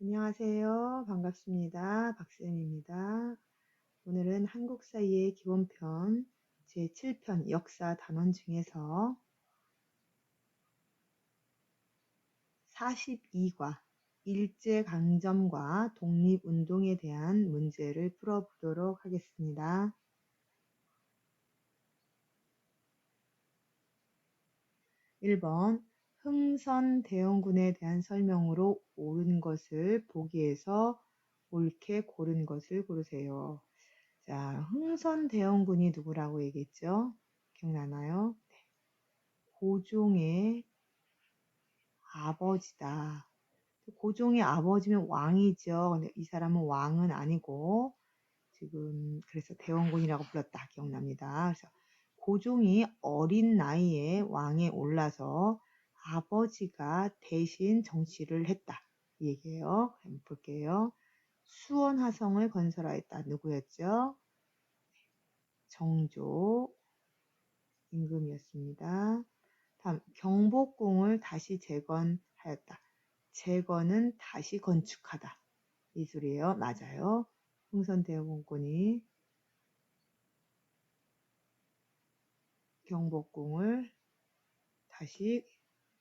안녕하세요. 반갑습니다. 박쌤입니다. 오늘은 한국사의 기본편 제7편 역사 단원 중에서 42과 일제강점과 독립운동에 대한 문제를 풀어보도록 하겠습니다. 1번 흥선대원군에 대한 설명으로 옳은 것을 보기에서 옳게 고른 것을 고르세요. 자, 흥선대원군이 누구라고 얘기했죠? 기억나나요? 네. 고종의 아버지다. 고종의 아버지면 왕이죠. 근데 이 사람은 왕은 아니고 지금 그래서 대원군이라고 불렀다. 기억납니다. 그래서 고종이 어린 나이에 왕에 올라서 아버지가 대신 정치를 했다. 이 얘기예요. 한번 볼게요. 수원화성을 건설하였다. 누구였죠? 정조 임금이었습니다. 다음 경복궁을 다시 재건하였다. 재건은 다시 건축하다. 이 소리예요. 맞아요. 흥선대원군이 경복궁을 다시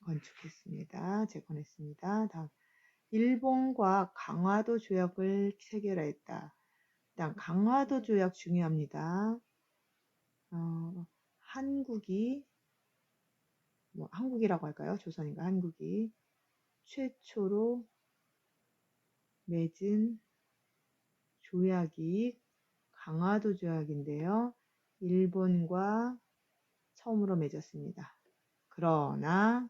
건축했습니다. 재건했습니다. 다음 일본과 강화도 조약을 체결하였다. 일단 강화도 조약 중요합니다. 한국이 한국이라고 할까요? 조선인가 한국이 최초로 맺은 조약이 강화도 조약인데요. 일본과 처음으로 맺었습니다. 그러나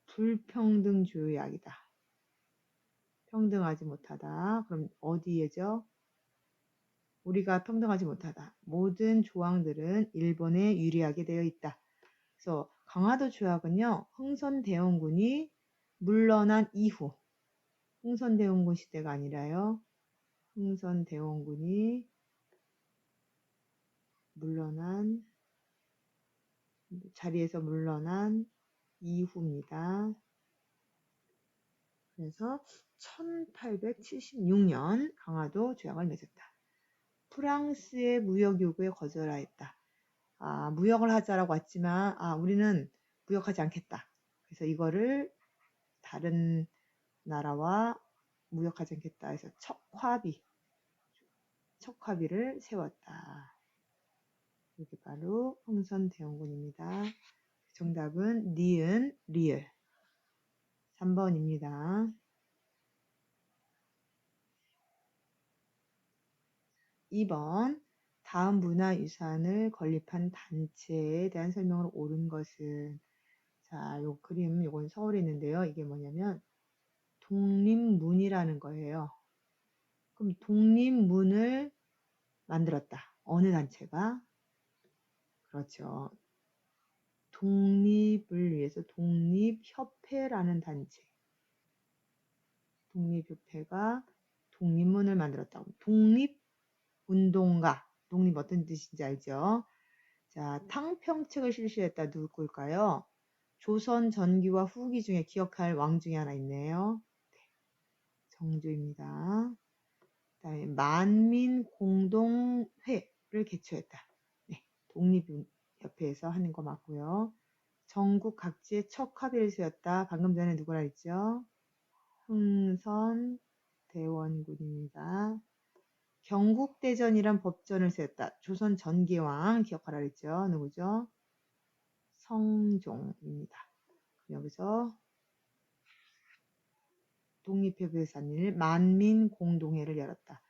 불평등 조약이다. 평등하지 못하다. 그럼 어디에죠? 우리가 평등하지 못하다. 모든 조항들은 일본에 유리하게 되어 있다. 그래서 강화도 조약은요. 흥선대원군이 물러난 이후 흥선대원군 시대가 아니라요. 흥선대원군이 자리에서 물러난 이후입니다. 그래서 1876년 강화도 조약을 맺었다. 프랑스의 무역 요구에 거절하였다. 무역을 하자라고 왔지만 우리는 무역하지 않겠다. 그래서 이거를 다른 나라와 무역하지 않겠다 해서 척화비를 세웠다. 이게 바로 흥선대원군입니다. 정답은 니은, 리을 3번입니다. 2번 다음 문화유산을 건립한 단체에 대한 설명으로 옳은 것은 자, 요 그림 요건 서울에 있는데요. 이게 뭐냐면 독립문이라는 거예요. 그럼 독립문을 만들었다. 어느 단체가? 그렇죠. 독립을 위해서 독립협회라는 단체. 독립협회가 독립문을 만들었다고. 독립운동가. 독립 어떤 뜻인지 알죠? 자, 탕평책을 실시했다. 누굴까요? 조선 전기와 후기 중에 기억할 왕 중에 하나 있네요. 네, 정조입니다. 그다음에 만민공동회를 개최했다. 네, 독립협회에서 하는 거 맞고요. 전국 각지에 척합의를 세웠다. 방금 전에 누구라 했죠? 흥선대원군입니다. 경국대전이란 법전을 세웠다. 조선 전기왕 기억하라 그랬죠? 누구죠? 성종입니다. 여기서 독립협회에서 한 일, 만민공동회를 열었다.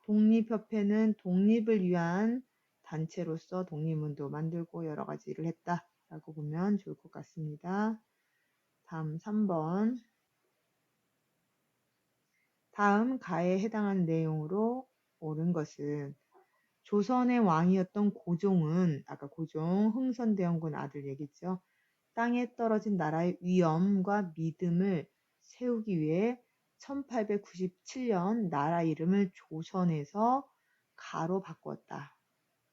독립협회는 독립을 위한 단체로서 독립문도 만들고 여러 가지 일을 했다라고 보면 좋을 것 같습니다. 다음 3번. 다음 가에 해당하는 내용으로 옳은 것은 조선의 왕이었던 고종은 아까 고종 흥선대원군 아들 얘기죠. 땅에 떨어진 나라의 위엄과 믿음을 세우기 위해 1897년 나라 이름을 조선에서 가로 바꾸었다.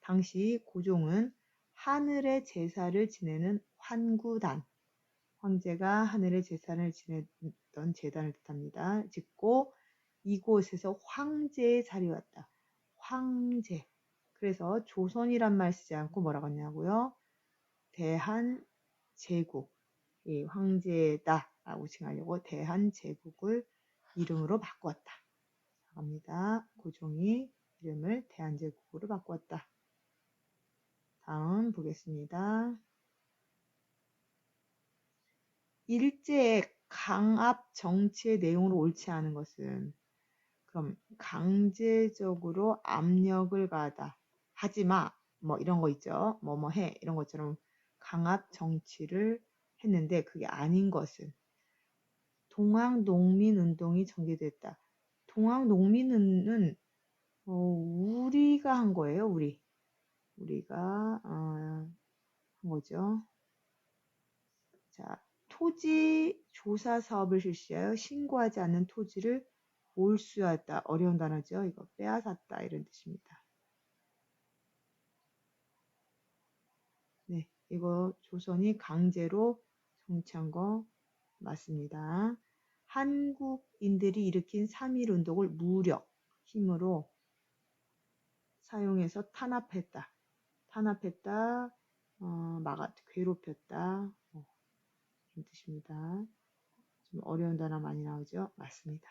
당시 고종은 하늘의 제사를 지내는 환구단, 황제가 하늘의 제사를 지냈던 어떤 재단을 뜻합니다. 짓고 이곳에서 황제의 자리에 왔다. 황제. 그래서 조선이란 말 쓰지 않고 뭐라고 했냐고요? 대한제국. 이 황제다라고 칭하려고 대한제국을 이름으로 바꾸었다. 갑니다. 고종이 이름을 대한제국으로 바꾸었다. 다음 보겠습니다. 일제의 강압 정치의 내용으로 옳지 않은 것은, 그럼 강제적으로 압력을 가하다. 하지마. 뭐 이런 거 있죠. 뭐뭐 해. 이런 것처럼 강압 정치를 했는데 그게 아닌 것은, 동학농민운동이 전개됐다. 동학농민은 우리가 한 거예요. 우리가 한 거죠. 자, 토지 조사 사업을 실시하여 신고하지 않는 토지를 몰수하다. 어려운 단어죠. 이거 빼앗았다 이런 뜻입니다. 네, 이거 조선이 강제로 성취한 거 맞습니다. 한국인들이 일으킨 3.1 운동을 무력, 힘으로 사용해서 탄압했다. 괴롭혔다. 이런 뜻입니다. 좀 어려운 단어 많이 나오죠? 맞습니다.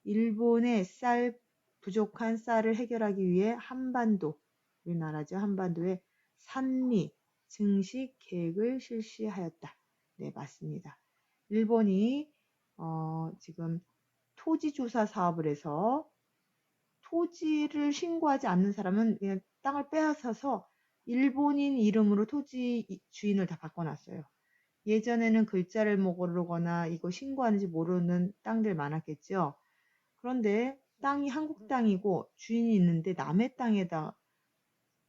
일본의 부족한 쌀을 해결하기 위해 우리나라죠. 한반도에 산리, 증식 계획을 실시하였다. 네, 맞습니다. 일본이 지금 토지조사 사업을 해서 토지를 신고하지 않는 사람은 그냥 땅을 빼앗아서 일본인 이름으로 토지 주인을 다 바꿔놨어요. 예전에는 글자를 모르거나 이거 신고하는지 모르는 땅들 많았겠죠. 그런데 땅이 한국 땅이고 주인이 있는데 남의 땅에다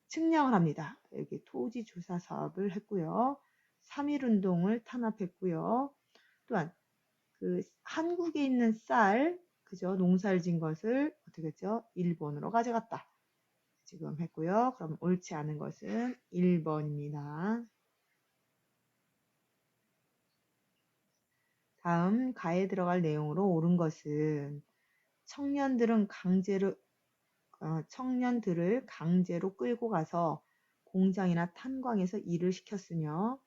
측량을 합니다. 여기 토지 조사 사업을 했고요. 3.1 운동을 탄압했고요. 또한 그 한국에 있는 쌀, 그죠? 농사를 진 것을 어떻게 했죠? 일본으로 가져갔다. 지금 했고요. 그럼 옳지 않은 것은 1번입니다. 다음 가에 들어갈 내용으로 옳은 것은, 청년들을 강제로 끌고 가서 공장이나 탄광에서 일을 시켰으며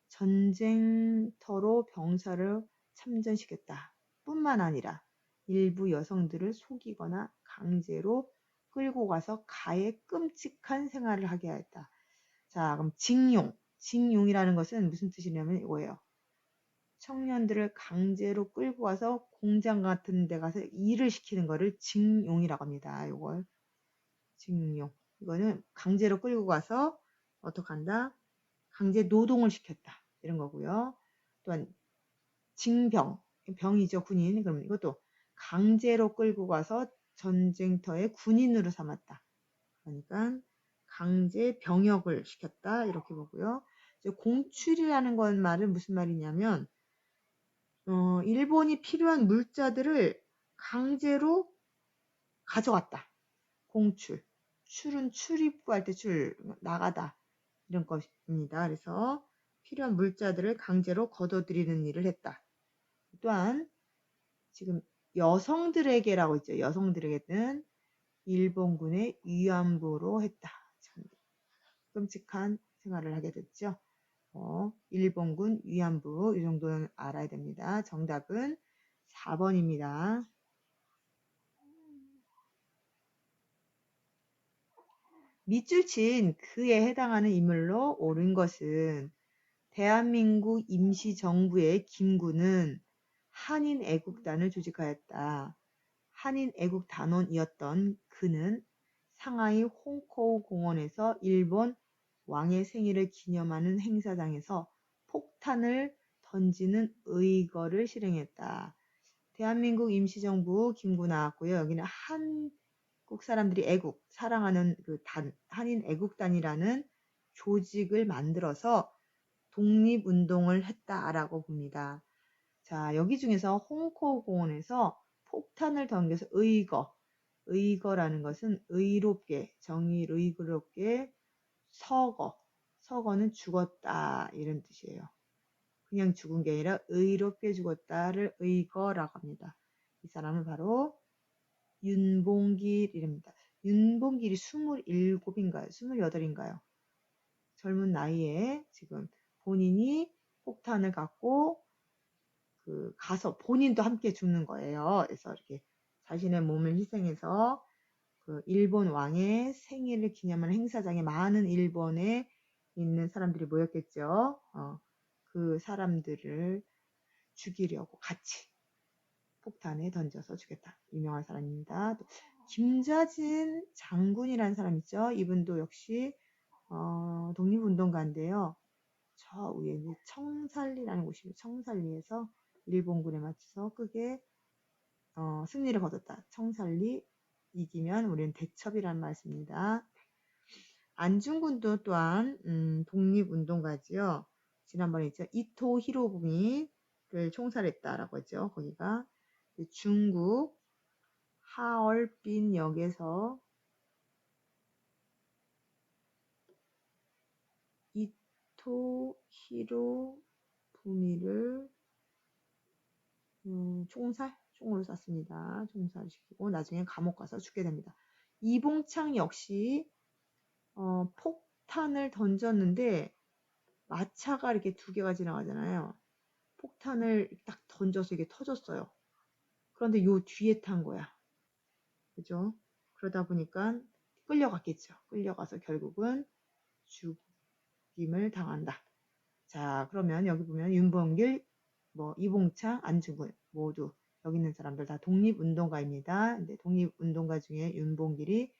전쟁터로 병사를 참전시켰다. 뿐만 아니라 일부 여성들을 속이거나 강제로 끌고 가서 가해 끔찍한 생활을 하게 하였다. 자, 그럼 징용이라는 것은 무슨 뜻이냐면 이거예요. 청년들을 강제로 끌고 가서 공장 같은 데 가서 일을 시키는 거를 징용이라고 합니다. 이걸 징용. 이거는 강제로 끌고 가서 어떻게 한다? 강제 노동을 시켰다. 이런 거고요. 또한 징병, 병이죠. 군인. 그럼 이것도 강제로 끌고 가서 전쟁터의 군인으로 삼았다. 그러니까 강제 병역을 시켰다. 이렇게 보고요. 이제 공출이라는 건 말은 무슨 말이냐면 일본이 필요한 물자들을 강제로 가져갔다. 공출. 출은 출입구할 때 나가다. 이런 것입니다. 그래서 필요한 물자들을 강제로 거둬들이는 일을 했다. 또한 지금 여성들에게라고 있죠. 여성들에게는 일본군의 위안부로 했다. 참 끔찍한 생활을 하게 됐죠. 일본군 위안부 이 정도는 알아야 됩니다. 정답은 4번입니다. 밑줄 친 그에 해당하는 인물로 옳은 것은, 대한민국 임시정부의 김구는 한인애국단을 조직하였다. 한인애국단원이었던 그는 상하이 홍코우 공원에서 일본 왕의 생일을 기념하는 행사장에서 폭탄을 던지는 의거를 실행했다. 대한민국 임시정부 김구 나왔고요. 여기는 한국 사람들이 사랑하는 그 한인애국단이라는 조직을 만들어서 독립운동을 했다라고 봅니다. 자, 여기 중에서 홍코우 공원에서 폭탄을 던져서 의거라는 것은 의롭게 서거는 죽었다 이런 뜻이에요. 그냥 죽은 게 아니라 의롭게 죽었다를 의거라고 합니다. 이 사람은 바로 윤봉길입니다. 윤봉길이 27인가요? 28인가요? 젊은 나이에 지금 본인이 폭탄을 갖고 가서 본인도 함께 죽는 거예요. 그래서 이렇게 자신의 몸을 희생해서 그 일본 왕의 생일을 기념하는 행사장에 많은 일본에 있는 사람들이 모였겠죠. 그 사람들을 죽이려고 같이 폭탄에 던져서 죽였다. 유명한 사람입니다. 또 김좌진 장군이라는 사람 있죠. 이분도 역시 독립운동가인데요. 저 위에 청살리라는 곳이에요. 청살리에서 일본군에 맞춰서 크게 승리를 거뒀다. 청살리 이기면 우리는 대첩이라는 말씀입니다. 안중근도 또한 독립운동가지요. 지난번에 있죠. 이토 히로부미를 총살했다라고 했죠. 거기가 중국 하얼빈역에서 이토 히로부미를 총으로 쐈습니다. 총살시키고 나중에 감옥 가서 죽게 됩니다. 이봉창 역시 폭탄을 던졌는데 마차가 이렇게 2개가 지나가잖아요. 폭탄을 딱 던져서 이게 터졌어요. 그런데 요 뒤에 탄 거야. 그죠? 그러다 보니까 끌려갔겠죠. 끌려가서 결국은 죽임을 당한다. 자, 그러면 여기 보면 윤봉길, 이봉창, 안중근 모두 여기 있는 사람들 다 독립운동가입니다. 근데 독립운동가 중에 윤봉길이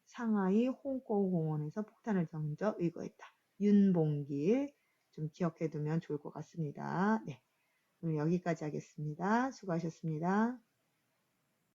상하이 홍콩공원에서 폭탄을 던져 의거했다. 윤봉길 좀 기억해 두면 좋을 것 같습니다. 네, 오늘 여기까지 하겠습니다. 수고하셨습니다.